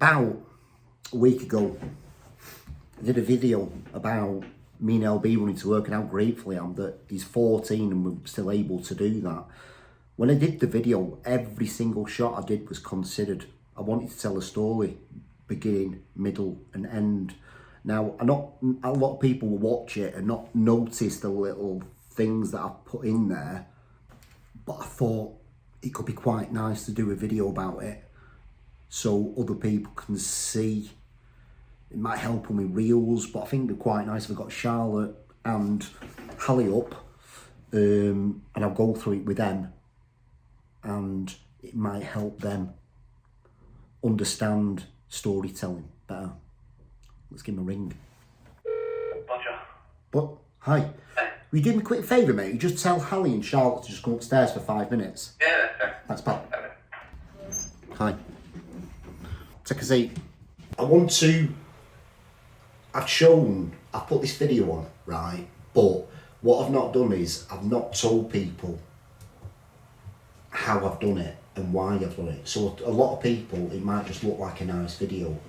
About a week ago, I did a video about me and LB running to work and how grateful I am that he's 14 and we're still able to do that. When I did the video, every single shot I did was considered. I wanted to tell a story, beginning, middle and end. Now, a lot of people will watch it and not notice the little things that I've put in there, but I thought it could be quite nice to do a video about it so other people can see. It might help them with reels, but I think they're quite nice. I've got Charlotte and Hallie up, and I'll go through it with them, and it might help them understand storytelling better. Let's give him a ring. Roger. But, hi. Hey. Will you do me a quick favour, mate? You just tell Hallie and Charlotte to just come upstairs for 5 minutes. Yeah, okay. That's pal. Okay. Hi. Take a seat. I've put this video on, right? But what I've not done is, I've not told people how I've done it and why I've done it. So a lot of people, it might just look like a nice video.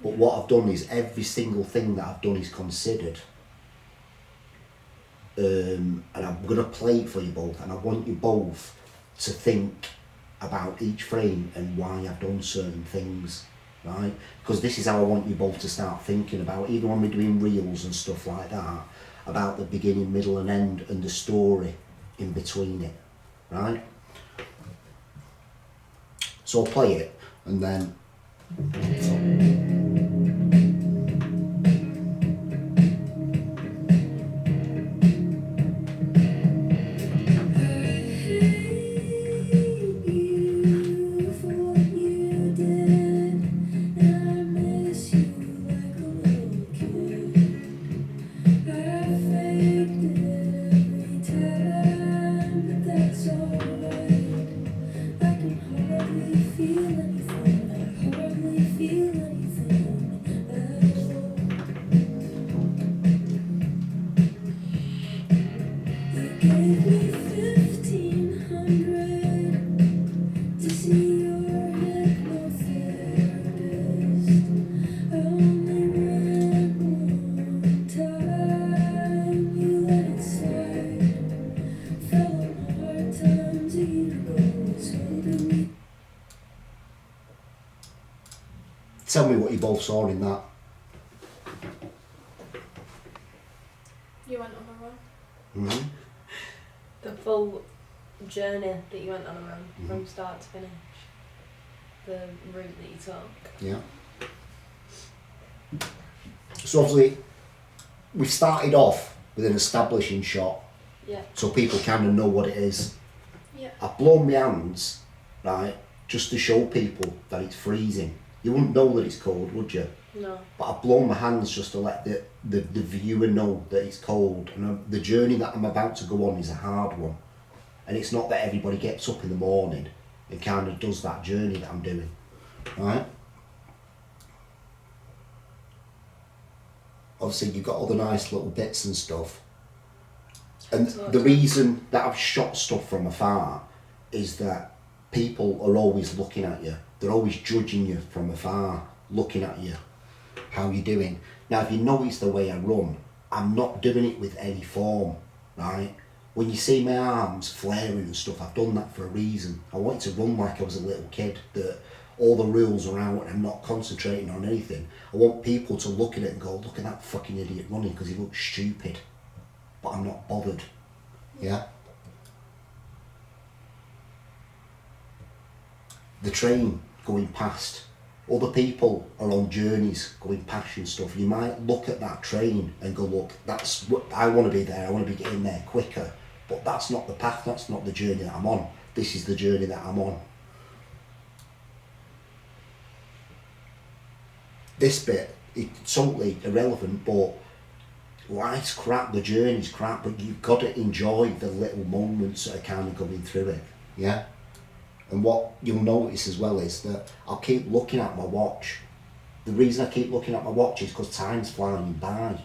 But what I've done is, every single thing that I've done is considered. And I'm going to play it for you both, and I want you both to think about each frame and why I've done certain things, right? Because this is how I want you both to start thinking about, even when we're doing reels and stuff like that, about the beginning, middle and end and the story in between it, right? So I'll play it and then... Tell me what you both saw in that. You went on a run. Mm-hmm. The full journey that you went on a run, from start to finish. The route that you took. Yeah. So obviously, we've started off with an establishing shot. Yeah. So people kind of know what it is. Yeah. I've blown my hands, right, just to show people that it's freezing. You wouldn't know that it's cold, would you? No. But I've blown my hands just to let the viewer know that it's cold. And the journey that I'm about to go on is a hard one. And it's not that everybody gets up in the morning and kind of does that journey that I'm doing, right? Obviously, you've got all the nice little bits and stuff. And the reason that I've shot stuff from afar is that people are always looking at you. They're always judging you from afar, looking at you, how you're doing. Now, if you notice the way I run, I'm not doing it with any form, right? When you see my arms flaring and stuff, I've done that for a reason. I wanted to run like I was a little kid, that all the rules are out and I'm not concentrating on anything. I want people to look at it and go, look at that fucking idiot running because he looks stupid. But I'm not bothered, yeah? The train going past, other people are on journeys going past and stuff. You might look at that train and go, look, that's what I want to be there, I want to be getting there quicker. But that's not the path, that's not the journey that I'm on. This is the journey that I'm on. This bit, it's totally irrelevant, but life's crap, the journey's crap, but you've got to enjoy the little moments that are kind of going through it, yeah? And what you'll notice as well is that I'll keep looking at my watch. The reason I keep looking at my watch is because time's flying by.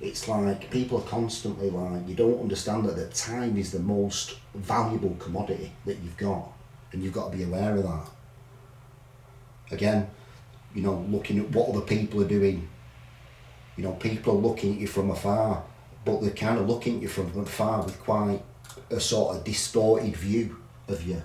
It's like, people are constantly like, you don't understand that time is the most valuable commodity that you've got, and you've got to be aware of that. Again, you know, looking at what other people are doing. You know, people are looking at you from afar, but they're kind of looking at you from afar with quite a sort of distorted view of you.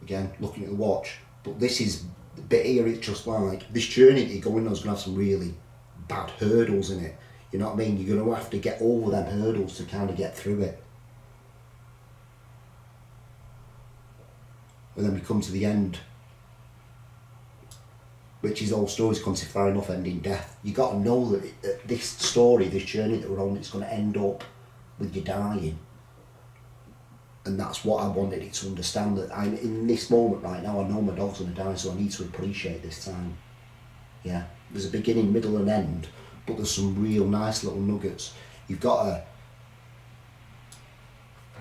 Again, looking at the watch, but this is the bit here, it's just like, this journey that you're going on is going to have some really bad hurdles in it. You know what I mean? You're going to have to get over them hurdles to kind of get through it. And then we come to the end, which is all stories come to far enough end in death. You got to know that this story, this journey that we're on, it's going to end up with you dying. And that's what I wanted it to understand, that I'm in this moment right now, I know my dog's going to die, so I need to appreciate this time. Yeah, there's a beginning, middle and end, but there's some real nice little nuggets. You've got to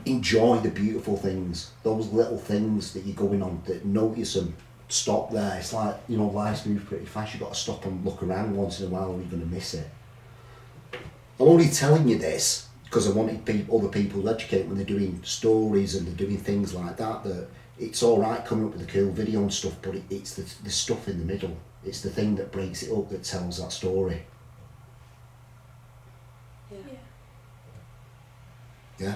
enjoy the beautiful things, those little things that you're going on, that notice them, stop there. It's like, you know, life moves pretty fast, you've got to stop and look around once in a while or you're going to miss it. I'm only telling you this because I wanted other people to educate when they're doing stories and they're doing things like that, that it's alright coming up with a cool video and stuff, but it's the stuff in the middle, it's the thing that breaks it up that tells that story. Yeah.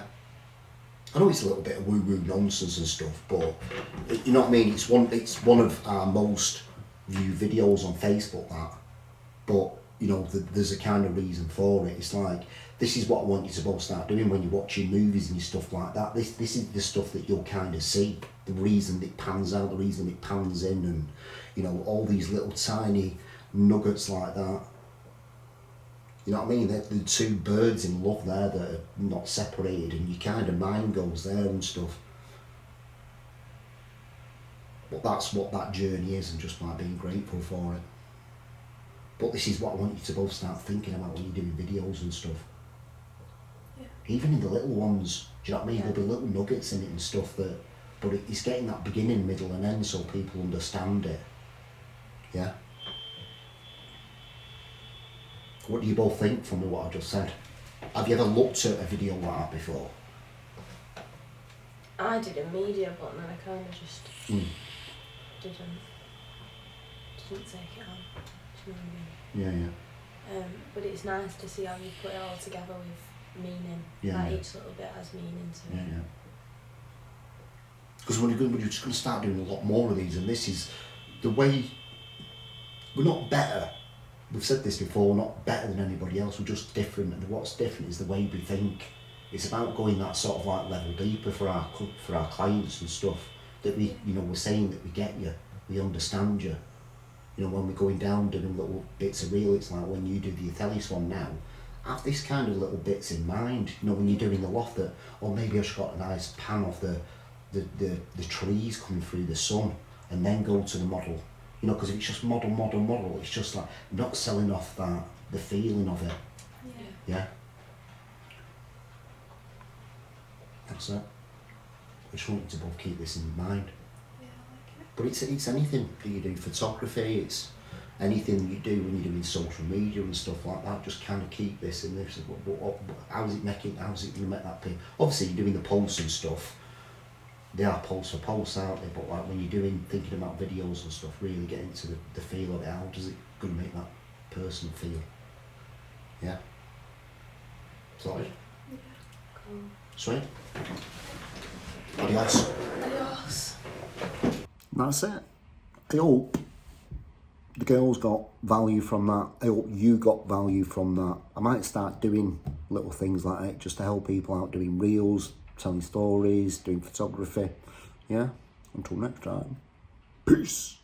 I know it's a little bit of woo-woo nonsense and stuff, but you know what I mean. It's one of our most viewed videos on Facebook. That, but you know, there's a kind of reason for it. It's like, this is what I want you to both start doing when you're watching movies and stuff like that. This is the stuff that you'll kind of see. The reason it pans out, the reason it pans in, and you know, all these little tiny nuggets like that. You know what I mean? They're the two birds in love there that are not separated, and your kind of mind goes there and stuff. But that's what that journey is, and just by being grateful for it. But this is what I want you to both start thinking about when you're doing videos and stuff. Yeah. Even in the little ones, do you know what I mean? Yeah. There'll be little nuggets in it and stuff that, but it's getting that beginning, middle and end so people understand it. Yeah? What do you both think from what I just said? Have you ever looked at a video like that before? I did a media, but then I kind of just didn't take it on. Do you know what I mean? Yeah. But it's nice to see how you put it all together with meaning. Yeah. Like each little bit has meaning to it. Yeah. Because we're just going to start doing a lot more of these, and this is the way. We're not better. We've said this before, we're not better than anybody else, we're just different, and what's different is the way we think. It's about going that sort of like level deeper for our clients and stuff, that we, you know, we're saying that we get you, we understand you. You know, when we're going down doing little bits of reel, it's like when you do the Atelis one now, have this kind of little bits in mind, you know, when you're doing the loft, that, or maybe I've just got a nice pan of the trees coming through the sun, and then go to the model. You know, because if it's just model, it's just like not selling off the feeling of it. Yeah. That's it. I just want you to both keep this in mind. Yeah, I like it. But it's anything that you do, photography, it's anything that you do when you're doing social media and stuff like that, just kind of keep this in there. So how's it going to make that pay? Obviously you're doing the posts and stuff. They are posts for posts, aren't they? But like when you're thinking about videos and stuff, really get into the feel of it. How does it going to make that person feel? Yeah. Sorry. Yeah. Cool. Sweet. Adios. Adios. That's it. I hope the girls got value from that. I hope you got value from that. I might start doing little things like that just to help people out, doing reels, telling stories, doing photography. Yeah? Until next time. Peace.